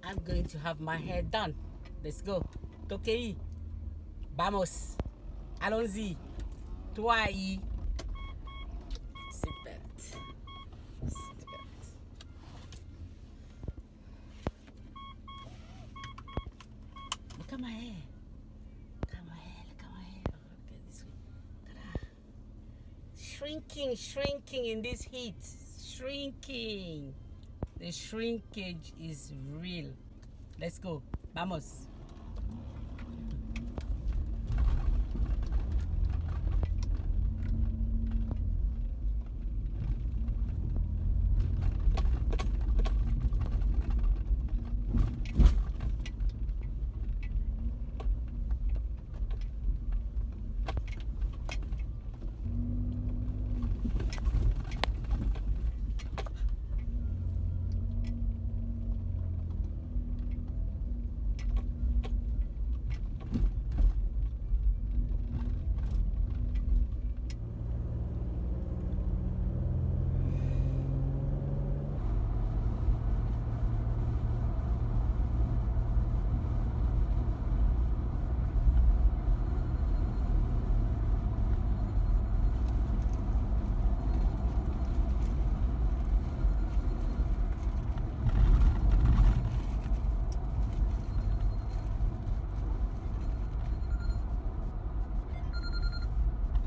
I'm going to have my hair done. Let's go. Tokei. Vamos. Allons-y. Toi. Seatbelt. Seatbelt. Look at my hair. Look at my hair. Look at my hair. Oh, look at this way. Look at that. Shrinking in this heat. Shrinking. The shrinkage is real. Let's go. Vamos.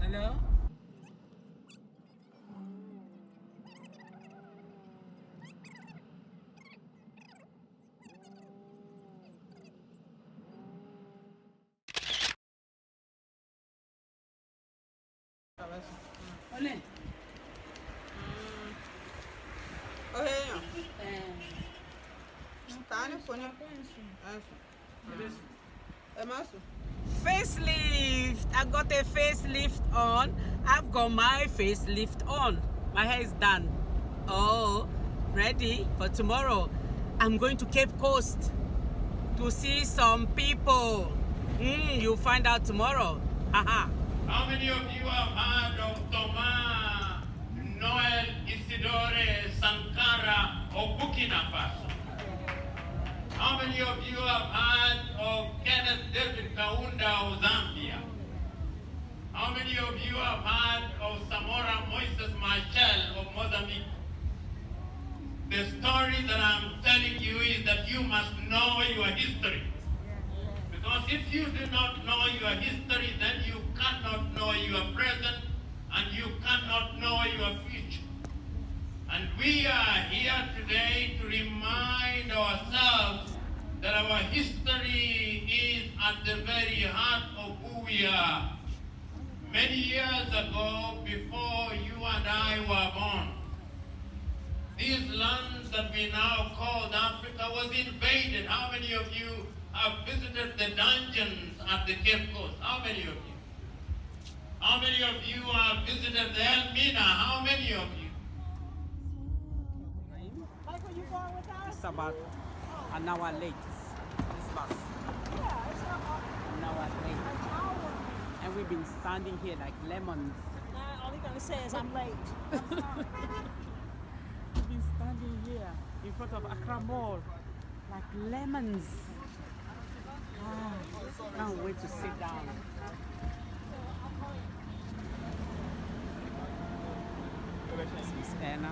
Hello? Olé. Facelift. I got a facelift on. I've got my facelift on. My hair is done. Oh, ready for tomorrow. I'm going to Cape Coast to see some people. You'll find out tomorrow. Haha. How many of you have heard of Thomas Noel Isidore Sankara of Burkina Faso? How many of you have heard of Kenneth David Kaunda of Zambia? How many of you have heard of Samora Moises Machel of Mozambique? The story that I'm telling you is that you must know your history. Because if you do not know your history, then you cannot know your present and you cannot know your future. And we are here today to remind ourselves that our history is at the very heart of who we are. Many years ago, before you and I were born, these lands that we now call Africa was invaded. How many of you have visited the dungeons at the Cape Coast? How many of you? How many of you have visited the Elmina? How many of you? Like when you going with us? It's about an hour late. This bus. Yeah, it's not An hour late. an hour. And we've been standing here like lemons. Now, all you're going to say is I'm late. I'm sorry. We've been standing here in front of Accra Mall like lemons. Can't wait to sit down. This Miss Anna.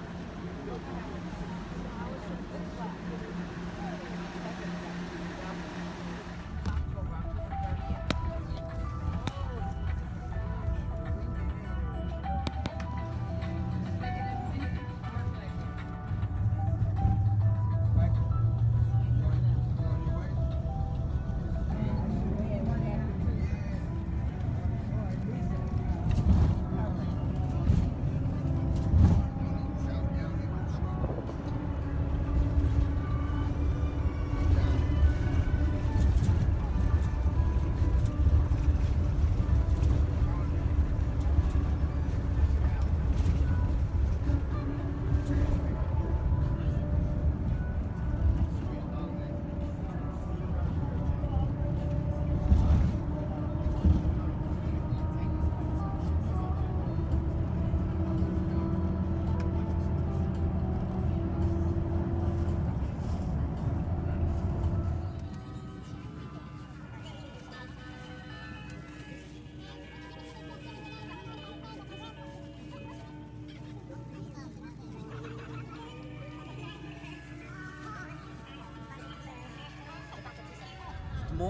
Good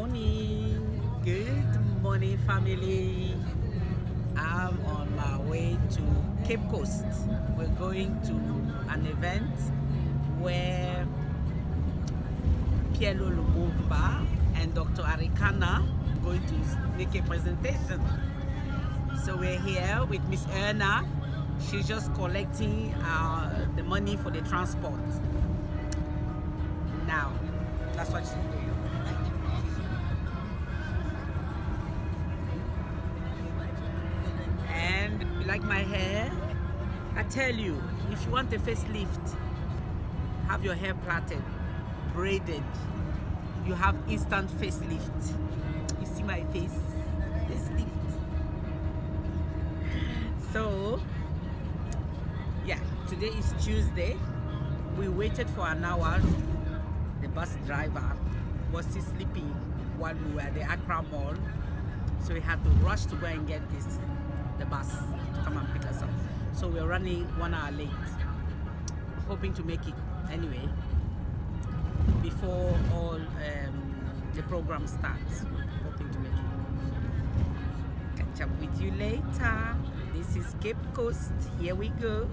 morning, family. I'm on my way to Cape Coast. We're going to an event where P.L.O. Lumumba and Dr. Arikana are going to make a presentation. So we're here with Miss Erna. She's just collecting the money for the transport. Now, that's what she's doing. And you like my hair? I tell you, if you want a facelift, have your hair plaited, braided, you have instant facelift. You see my face? Facelift. So, yeah, today is Tuesday. We waited for an hour. The bus driver was still sleeping while we were at the Accra Mall. So we had to rush to go and get the bus to come and pick us up. So we're running 1 hour late, hoping to make it anyway before all the program starts. Hoping to make it. Catch up with you later. This is Cape Coast. Here we go.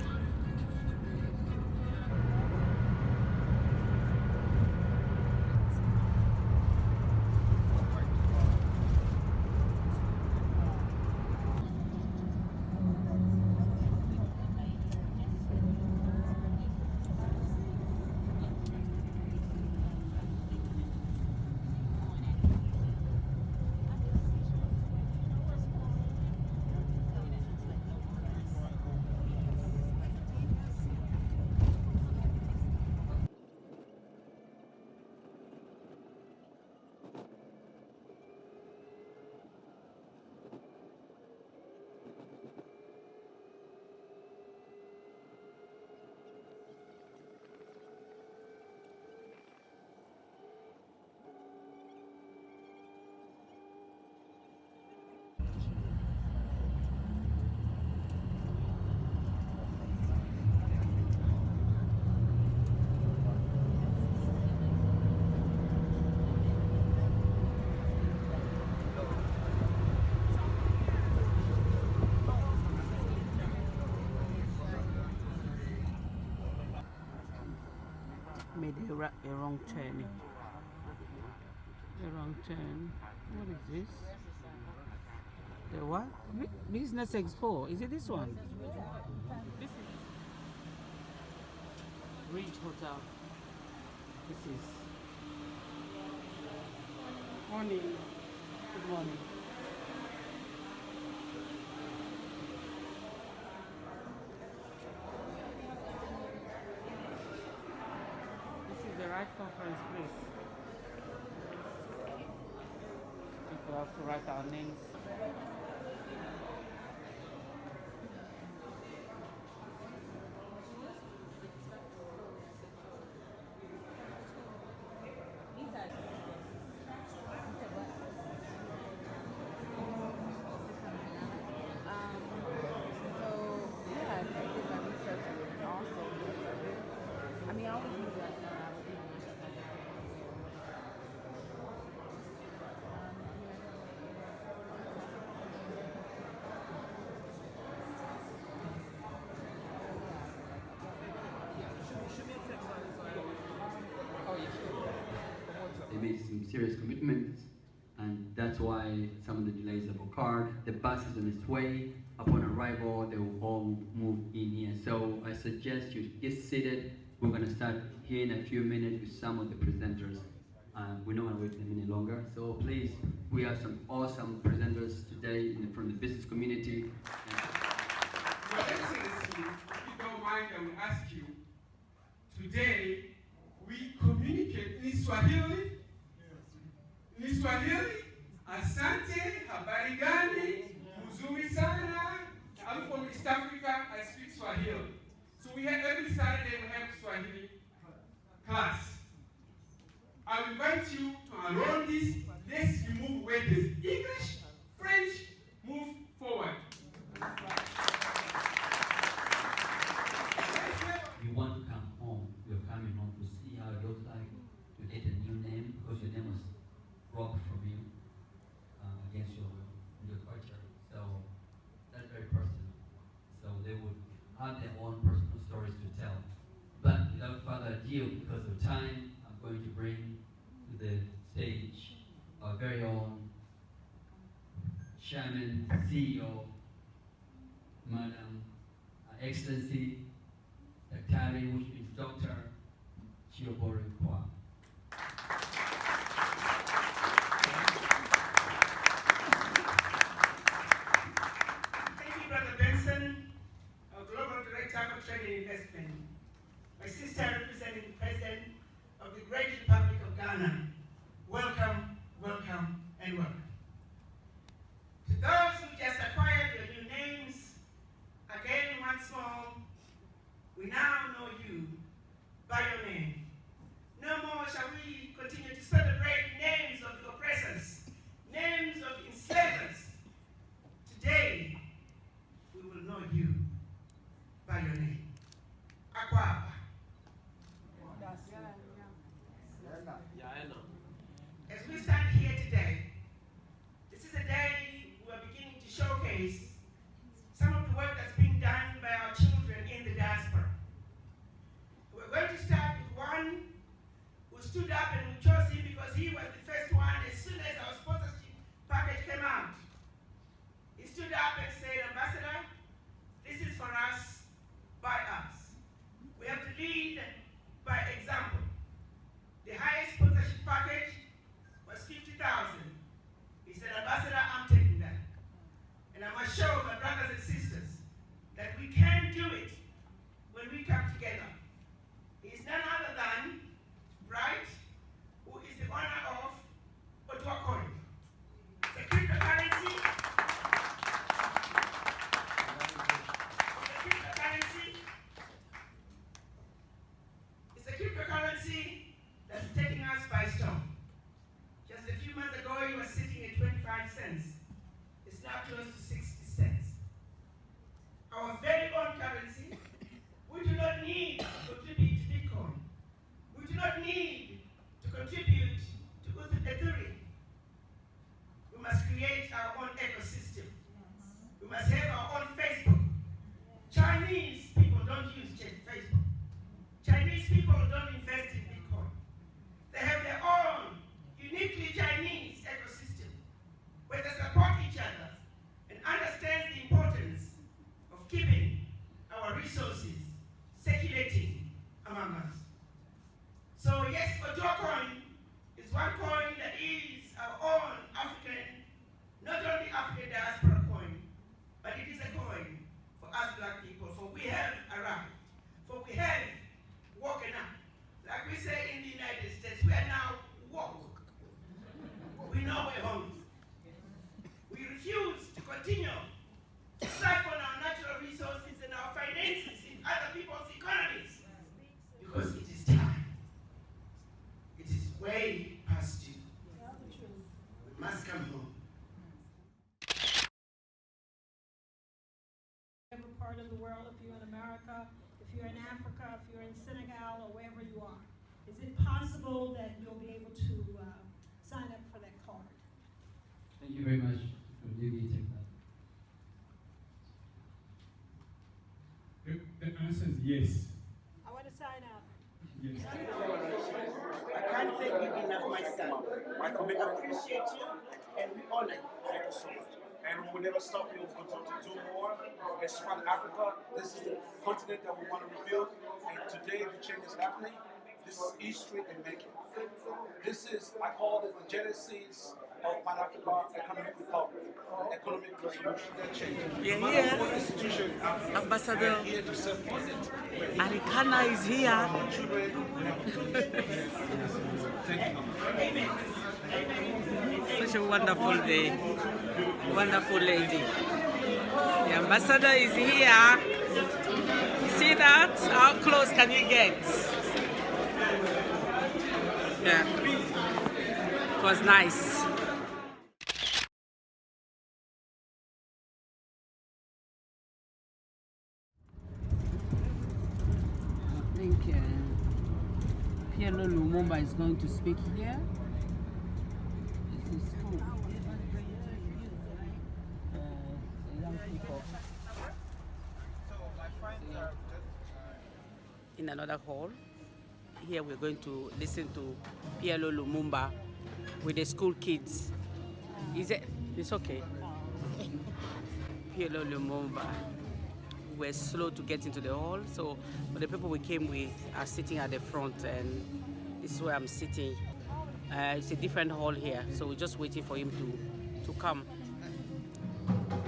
Made a wrong turn. A wrong turn. What is this? The what? Business Expo. Is it this one? This is Ridge Hotel. This is morning. Good morning. The right conference place. People have to write our names. They made some serious commitments, and that's why some of the delays have occurred. The bus is on its way. Upon arrival, they will all move in here. So I suggest you get seated. We're going to start here in a few minutes with some of the presenters. We're not going to wait a minute longer. So please, we have some awesome presenters today from the business community. Your Excellency, if you don't mind, I will ask you, today we communicate in Swahili. In Swahili, asante, habari gani, mzuri sana. I'm from East Africa, I speak Swahili. So we have every Saturday we have Swahili class. I will invite you to enroll this. Let's remove where there's English, French, move forward. You want to come home, you're coming home to see how it looks like, to get a new name, because your name was Prof. ado, because of time, I'm going to bring to the stage our very own Chairman, CEO, Madam Excellency, Daktari, which means Dr. Chihombori Quao. Thank you, Brother Benson, our Global Director for Trade and Investment. My sister representing the President of the Great Republic of Ghana. Welcome, welcome, and welcome. To those who just acquired your new names, again, once more, we now know you by your name. No more shall we continue to celebrate names of the oppressors, names of the enslavers. Today, we will know you by your name. Aquaba. As we stand here today, this is a day we are beginning to showcase some of the work that's being done by our children in the diaspora. We're going to start with one who stood up, and we chose him because he was the first one as soon as our sponsorship package came out. He stood up and said, Ambassador, this is for us, by us. We have to lead by example. The highest sponsorship package was 50,000. He said, Ambassador, I'm taking that. And I must show my brothers and sisters that we can do it when we come together. He is none other than Bright, who is the owner of Otua Coin. It's a cryptocurrency. It's a cryptocurrency that's taking us by storm. Just a few months ago, it was sitting at 25 cents. It's now close to 60 cents. Our very own currency. We do not need to contribute to Bitcoin. We do not need to contribute to Ethereum. We must create our own ecosystem. We must have our own Facebook. Chinese people don't use Facebook. Chinese people don't invest in Bitcoin. They have their own uniquely Chinese ecosystem where they support each other and understand the importance of keeping our resources circulating among us. So yes, Otua Coin is one coin that is our own African, not only African diaspora coin, but it is a coin for us black people, for we have arrived, for we have woken up. Like we say in the United States, we are now woke. We know we're home. We refuse to continue to siphon our natural resources and our finances in other people's economies, because it is time. It is way past due. We must come home. Whatever part of the world, if you're in America, if you're in Africa, if you're in Senegal, or wherever you are, is it possible that you'll be able to sign up for that card? Thank you very much. Maybe take that. The answer is yes. I want to sign up. Yes. I can't thank you enough, my son. We appreciate you and we honor you. Thank you so much. And we will never stop. We will continue to do more. Expand Africa. This is the continent that we want to rebuild. And today the change is happening. This is history in making. This is, I call it the genesis of Pan-Africa economic recovery, economic revolution that changes. Yeah, No matter what institution in Africa, Ambassador we're here to serve it. Arikana is here. Children, thank you. Such a wonderful day. Wonderful lady. The ambassador is here. See that? How close can you get? Yeah. It was nice. I think P.L.O. Lumumba is going to speak here. This is cool. The young people. In another hall. here we're going to listen to P.L.O. Lumumba with the school kids. Is it? It's okay. P.L.O. Lumumba. We're slow to get into the hall, so but the people we came with are sitting at the front, and this is where I'm sitting. It's a different hall here, so we're just waiting for him to come.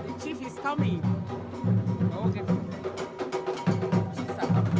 The chief is coming. Okay. Chief is coming.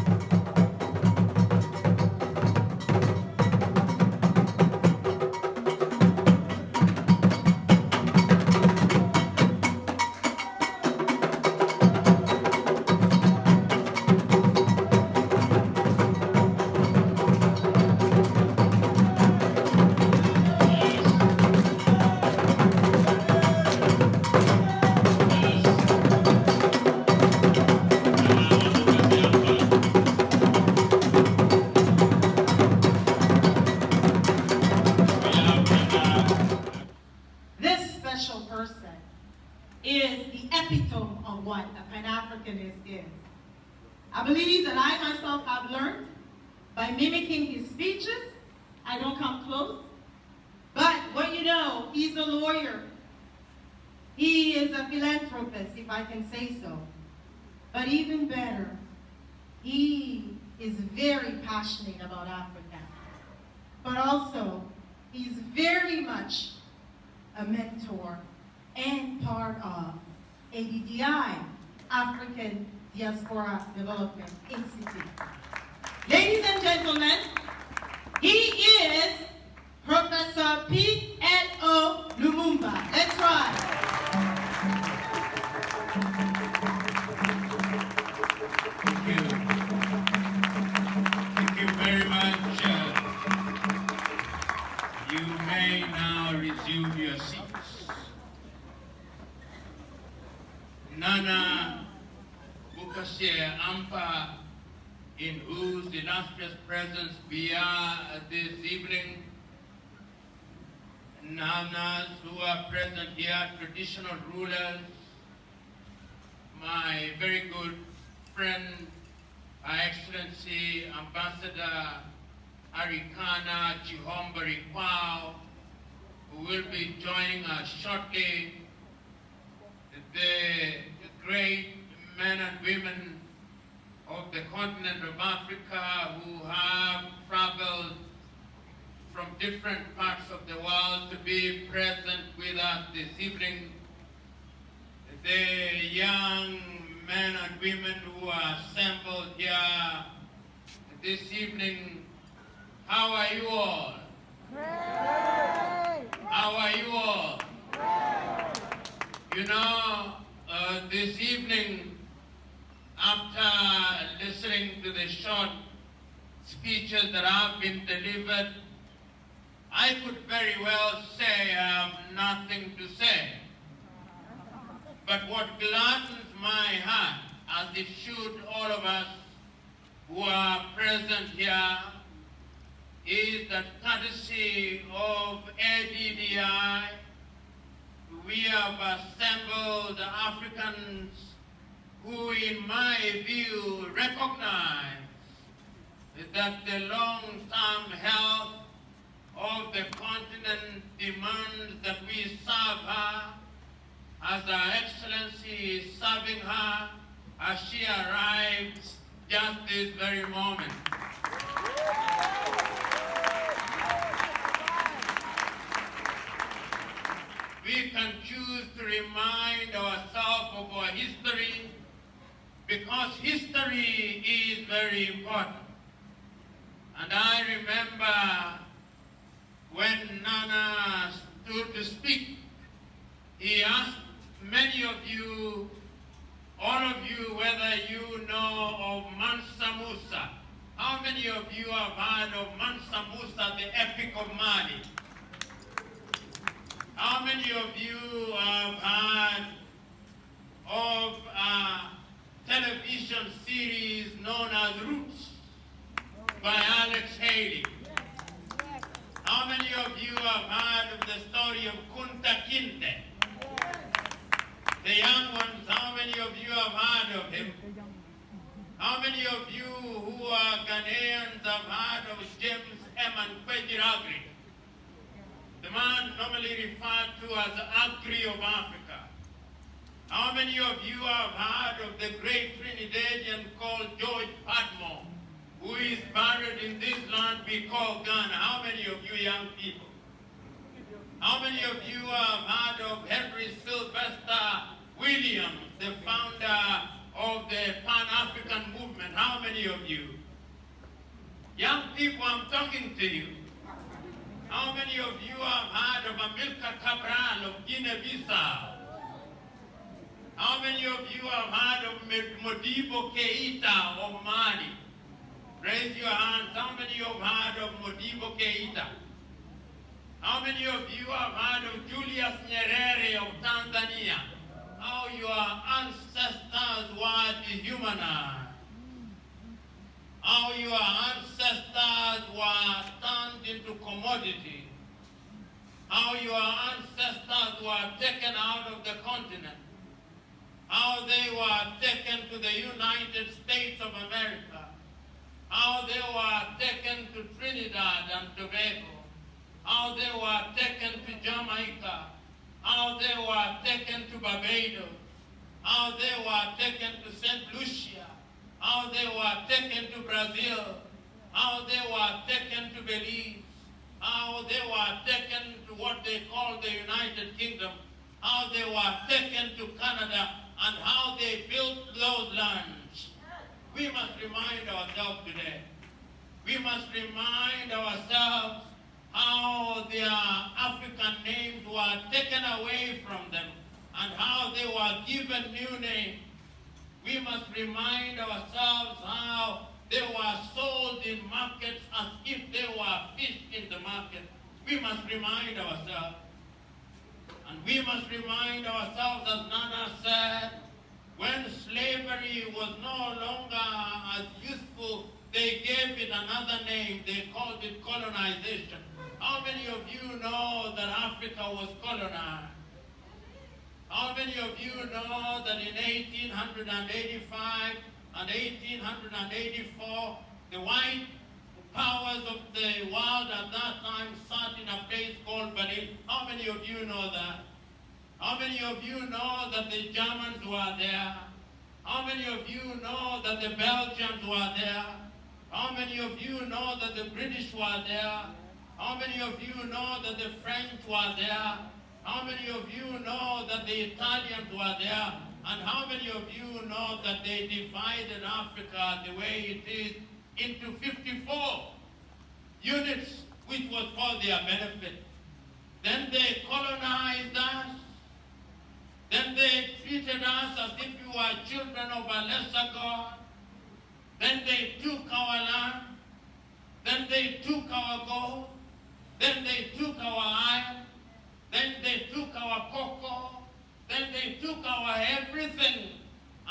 This special person is the epitome of what a Pan-Africanist is. I believe that I myself have learned by mimicking his speeches. I don't come close. But what you know, he's a lawyer. He is a philanthropist, if I can say so. But even better, he is very passionate about Africa. But also, he's very much a mentor and part of ADDI, African Diaspora Development Institute. Ladies and gentlemen, he is Professor P.L.O. Lumumba. Let's ride. Thank you. Thank you very much. You may now resume your seats. Nana Bukashe Ampa, in whose illustrious presence we are this evening, Nanas who are present here, traditional rulers, my very good friend, Her Excellency Ambassador Arikana Chihombori Quao, who will be joining us shortly, the great men and women of the continent of Africa who have traveled from different parts of the world to be present with us this evening, the young men and women who are assembled here this evening. How are you all? Great. How are you all? Great. You know, this evening, after listening to the short speeches that have been delivered, I could very well say I have nothing to say. But what gladdens my heart, as it should all of us who are present here, is that courtesy of ADDI, we have assembled Africans who, in my view, recognize that the long-term health of the continent demands that we serve her as Her Excellency is serving her as she arrives just this very moment. We can choose to remind ourselves of our history because history is very important. And I remember when Nana stood to speak, he asked many of you, all of you, whether you know of Mansa Musa. How many of you have heard of Mansa Musa, the Epic of Mali? How many of you have heard of a television series known as Roots by Alex Haley? How many of you have heard of the story of Kunta Kinte? The young ones, how many of you have heard of him? How many of you who are Ghanaians have heard of James M. Kwejiragri? The man normally referred to as the Agri of Africa. How many of you have heard of the great Trinidadian called George Padmore, who is buried in this land we call Ghana? How many of you young people? How many of you have heard of Henry Sylvester Williams, the founder of the Pan-African movement? How many of you? Young people, I'm talking to you. How many of you have heard of Amilcar Cabral of Guinea-Bissau? How many of you have heard of Modibo Keita of Mali? Raise your hands. How many have heard of Modibo Keita? How many of you have heard of Julius Nyerere of Tanzania? How your ancestors were dehumanized. How your ancestors were turned into commodity. How your ancestors were taken out of the continent. How they were taken to the United States of America. How they were taken to Trinidad and Tobago. How they were taken to Jamaica. How they were taken to Barbados. How they were taken to St. Lucia. How they were taken to Brazil. How they were taken to Belize. How they were taken to what they call the United Kingdom. How they were taken to Canada, and how they built those lands. We must remind ourselves today. We must remind ourselves how their African names were taken away from them and how they were given new names. We must remind ourselves how they were sold in markets as if they were fish in the market. We must remind ourselves. And we must remind ourselves, as Nana said, when slavery was no longer as useful, they gave it another name. They called it colonization. How many of you know that Africa was colonized? How many of you know that in 1885 and 1884, the white powers of the world at that time sat in a place called Berlin? How many of you know that? How many of you know that the Germans were there? How many of you know that the Belgians were there? How many of you know that the British were there? How many of you know that the French were there? How many of you know that the Italians were there? And how many of you know that they divided Africa the way it is into 54 units, which was for their benefit? Then they colonized us. Then they treated us as if we were children of a lesser God. Then they took our land. Then they took our gold. Then they took our iron. Then they took our cocoa. Then they took our everything.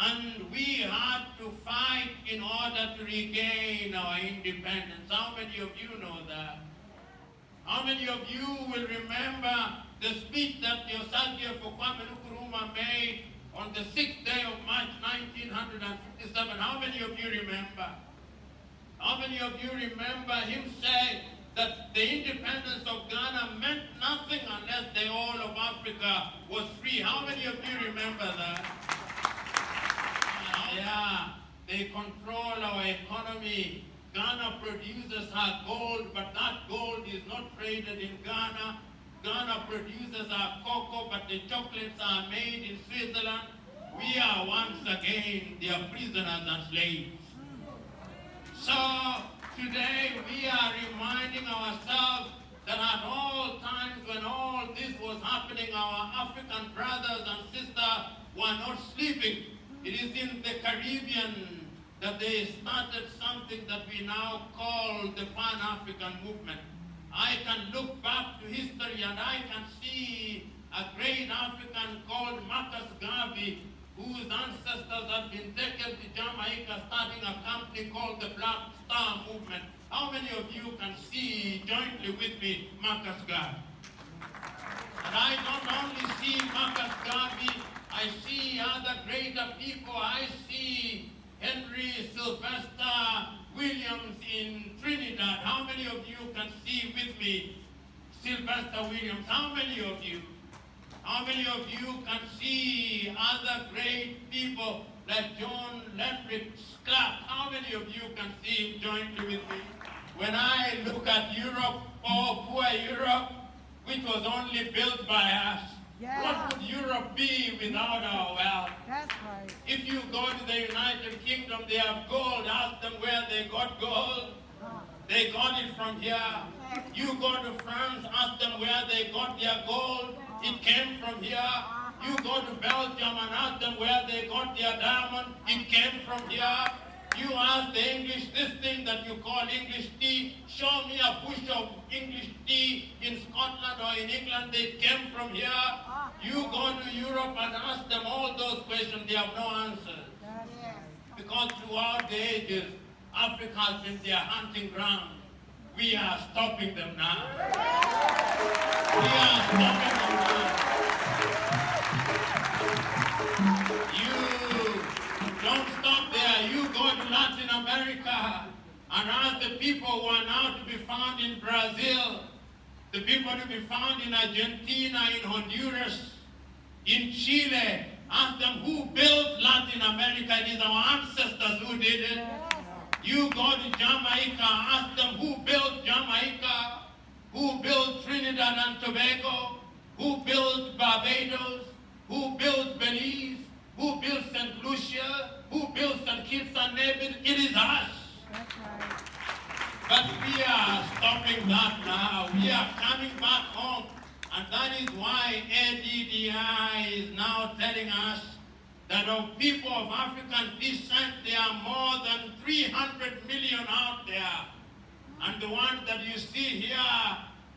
And we had to fight in order to regain our independence. How many of you know that? How many of you will remember the speech that Yosakia Kwame Nkrumah made on the 6th day of March 1957? How many of you remember? How many of you remember him saying that the independence of Ghana meant nothing unless the whole of Africa was free? How many of you remember that? Yeah, they control our economy. Ghana produces our gold, but that gold is not traded in Ghana. Ghana produces our cocoa, but the chocolates are made in Switzerland. We are once again their prisoners and slaves. So today we are reminding ourselves that at all times when all this was happening, our African brothers and sisters were not sleeping. It is in the Caribbean that they started something that we now call the Pan-African movement. I can look back to history and I can see a great African called Marcus Garvey, whose ancestors had been taken to Jamaica, starting a company called the Black Star Movement. How many of you can see jointly with me Marcus Garvey? And I don't only see Marcus Garvey, I see other greater people. I see Henry Sylvester Williams in Trinidad. How many of you can see with me Sylvester Williams? How many of you? How many of you can see other great people like John Lethbridge Clark? How many of you can see him jointly with me? When I look at Europe, oh poor Europe, which was only built by us, what would Europe be without our wealth? That's right. If you go to the United Kingdom, they have gold. Ask them where they got gold. They got it from here. You go to France, ask them where they got their gold. It came from here. You go to Belgium and ask them where they got their diamond. It came from here. You ask the English, this thing that you call English tea, show me a bush of English tea in Scotland or in England. They came from here. You go to Europe and ask them all those questions. They have no answers. Because throughout the ages, Africa has been their hunting ground. We are stopping them now. We are stopping them now. You don't stop there. You go to Latin America and ask the people who are now to be found in Brazil, the people to be found in Argentina, in Honduras, in Chile. Ask them who built Latin America. It is our ancestors who did it. You go to Jamaica, ask them who built Jamaica, who built Trinidad and Tobago, who built Barbados, who built Belize, who built St. Lucia, who built St. Kitts and Nevis. It is us. But we are stopping that now. We are coming back home. And that is why ADDI is now telling us that of people of African descent, there are more than 300 million out there. And the ones that you see here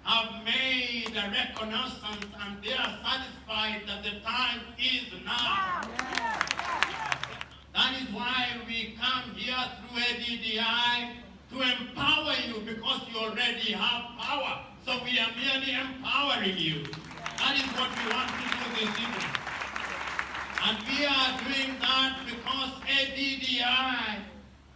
have made a reconnaissance and they are satisfied that the time is now. That is why we come here through ADDI to empower you, because you already have power. So we are merely empowering you. That is what we want to do this evening. And we are doing that because ADDI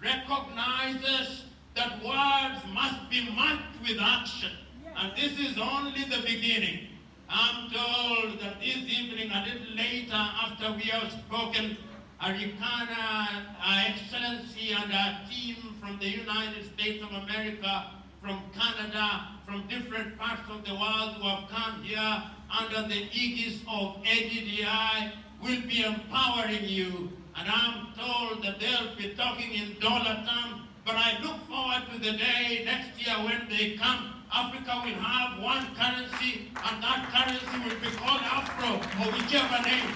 recognizes that words must be matched with action. And this is only the beginning. I'm told that this evening, a little later, after we have spoken, Arikana, Our Excellency, and our team from the United States of America, from Canada, from different parts of the world who have come here under the aegis of ADDI, will be empowering you. And I'm told that they'll be talking in dollar terms, but I look forward to the day next year when they come. Africa will have one currency, and that currency will be called Afro, or whichever name.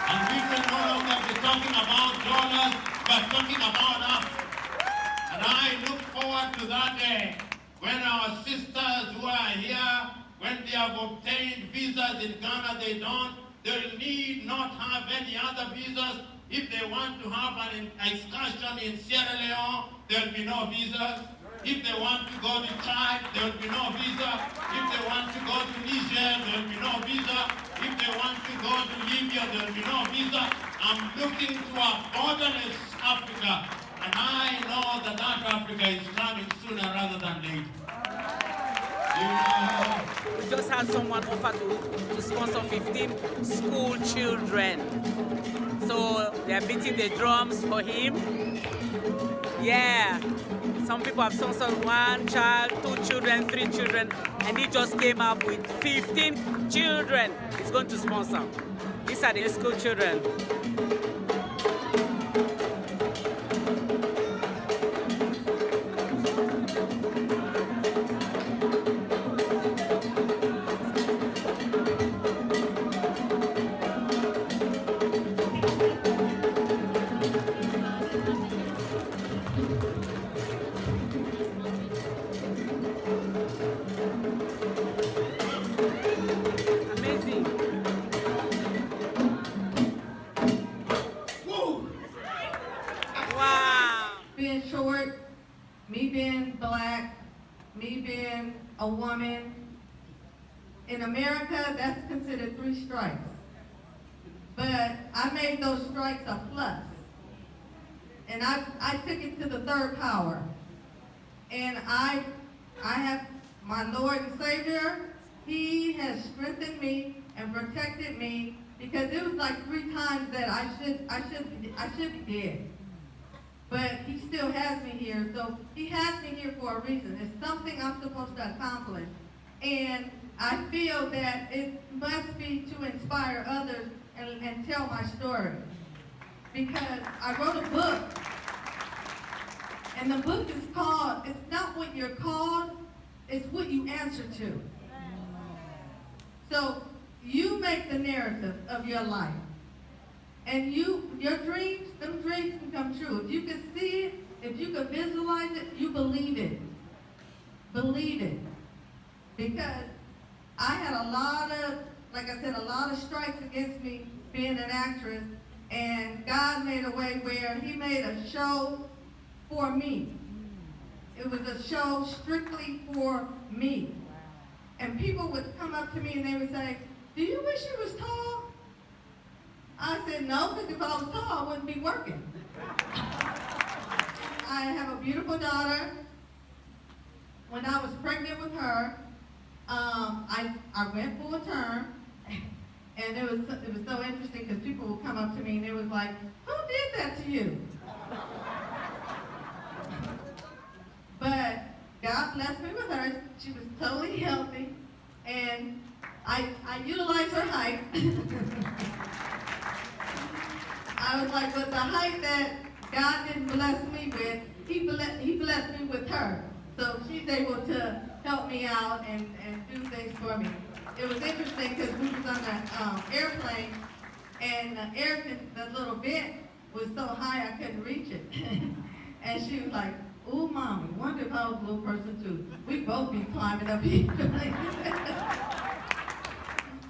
And we will no longer be talking about dollars, but talking about Afro. And I look forward to that day when our sisters who are here, when they have obtained visas in Ghana, they need not have any other visas. If they want to have an excursion in Sierra Leone, there will be no visas. If they want to go to Chad, there will be no visa. If they want to go to Niger, there will be no visa. If they want to go to Libya, there will be no visa. I'm looking to a borderless Africa, and I know that Africa is coming sooner rather than later. We just had someone offer to sponsor 15 school children. So they're beating the drums for him. Yeah. Some people have sponsored 1 child, 2 children, 3 children, and he just came up with 15 children he's going to sponsor. These are the school children. A woman in America, that's considered 3 strikes. But I made those strikes a plus. and I took it to the third power. And I have my Lord and Savior. He has strengthened me and protected me, because it was like 3 times that I should be dead. But he still has me here, so he has me here for a reason. It's something I'm supposed to accomplish. And I feel that it must be to inspire others and tell my story. Because I wrote a book, and the book is called, it's not what you're called, it's what you answer to. So you make the narrative of your life. And your dreams, them dreams can come true. If you can see it, if you can visualize it, you believe it. Believe it. Because I had a lot of, like I said, a lot of strikes against me being an actress, and God made a way where he made a show for me. It was a show strictly for me. And people would come up to me and they would say, "Do you wish you was tall?" I said, "No, because if I was tall, I wouldn't be working." I have a beautiful daughter. When I was pregnant with her, I went full term, and it was so interesting because people would come up to me and they was like, "Who did that to you?" But God blessed me with her. She was totally healthy, and I utilized her height. I was like, with the height that God didn't bless me with, he blessed me with her. So she's able to help me out and do things for me. It was interesting because we was on the airplane, and the little vent was so high I couldn't reach it. And she was like, "Ooh, Mommy, wonder if I was a little person too. We'd both be climbing up here."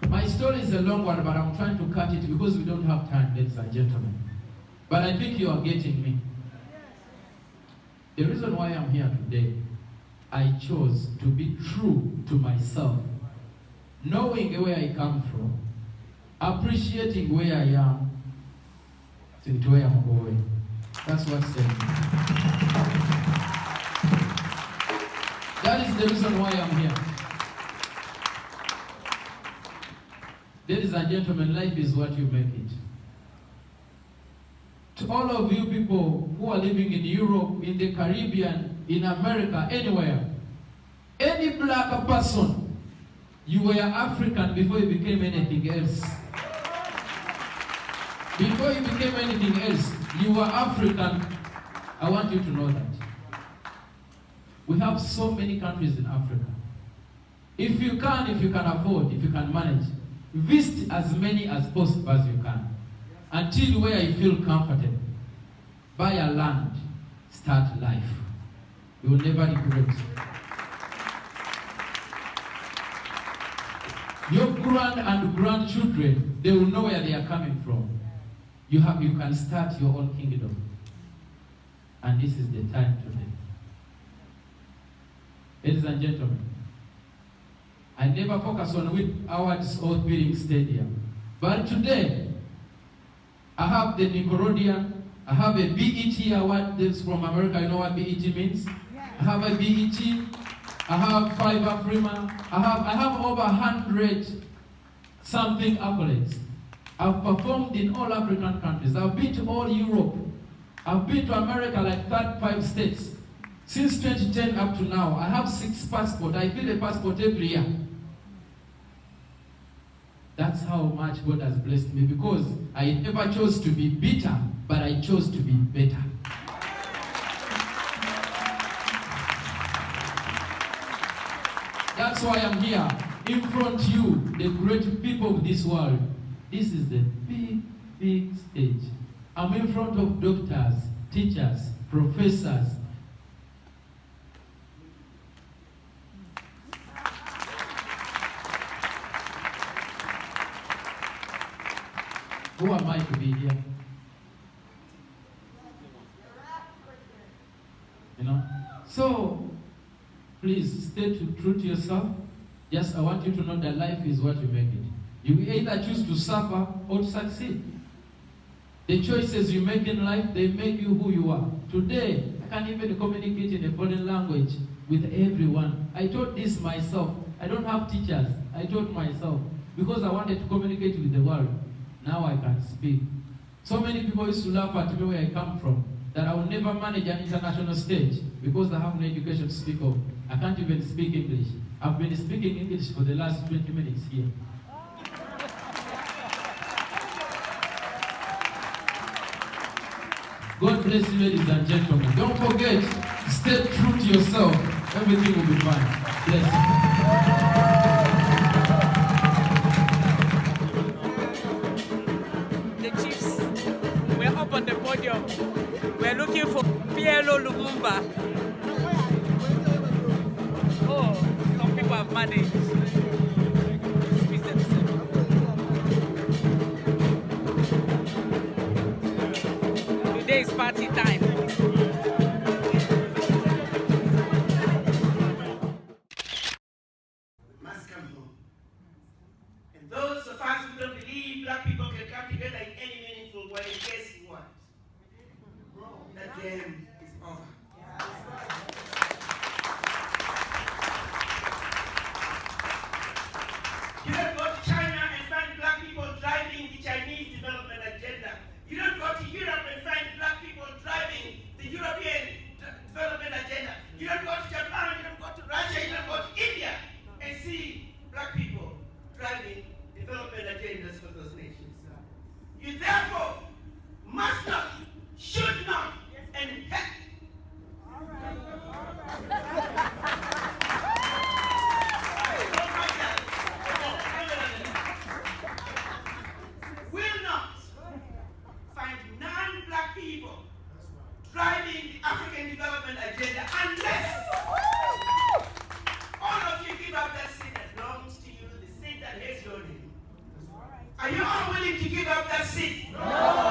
My story is a long one, but I'm trying to cut it because we don't have time, ladies and gentlemen. But I think you are getting me. The reason why I'm here today, I chose to be true to myself, knowing where I come from, appreciating where I am, and where I'm going. That's what saved me. That is the reason why I'm here. Ladies and gentlemen, life is what you make it. To all of you people who are living in Europe, in the Caribbean, in America, anywhere, any black person, you were African before you became anything else. Before you became anything else, you were African. I want you to know that. We have so many countries in Africa. If you can afford, if you can manage, visit as many as possible as you can, until where you feel comfortable. Buy a land, start life. You will never regret. Your grand and grandchildren, they will know where they are coming from. You can start your own kingdom. And this is the time today. Ladies and gentlemen, I never focus on which awards or building stadium. But today, I have the Nickelodeon, I have a BET award. This is from America. You know what BET means? I have a BET, I have 5 Afrima, I have over 100 something accolades. I've performed in all African countries. I've been to all Europe. I've been to America like 35 states. Since 2010 up to now, I have 6 passports. I fill a passport every year. That's how much God has blessed me, because I never chose to be bitter, but I chose to be better. That's why I'm here, in front of you, the great people of this world. This is the big, big stage. I'm in front of doctors, teachers, professors. Who am I to be here? You know? So, please stay true to yourself. Yes, I want you to know that life is what you make it. You either choose to suffer or to succeed. The choices you make in life, they make you who you are. Today, I can't even communicate in a foreign language with everyone. I taught this myself. I don't have teachers. I taught myself because I wanted to communicate with the world. Now I can speak. So many people used to laugh at me where I come from, that I will never manage an international stage because I have no education to speak of. I can't even speak English. I've been speaking English for the last 20 minutes here. God bless you, ladies and gentlemen. Don't forget, stay true to yourself. Everything will be fine. Bless you. The chiefs, we're up on the podium. We're looking for P.L.O. Lumumba. Oh, some people have managed. Today is party time. Must come home. And those of us who don't believe black people can come together in any meaningful way, guess what? That game is over. You don't go to China and find black people driving the Chinese development agenda. You don't go to Europe and find black people driving the European development agenda. You don't go to Japan, you don't go to Russia, you don't go to India and see black people driving development agendas for those nations. You therefore must not, should not, and will not find non-black people driving the African development agenda unless all of you give up that seat that belongs to you, the seat that has your name. Are you all willing to give up that seat? No.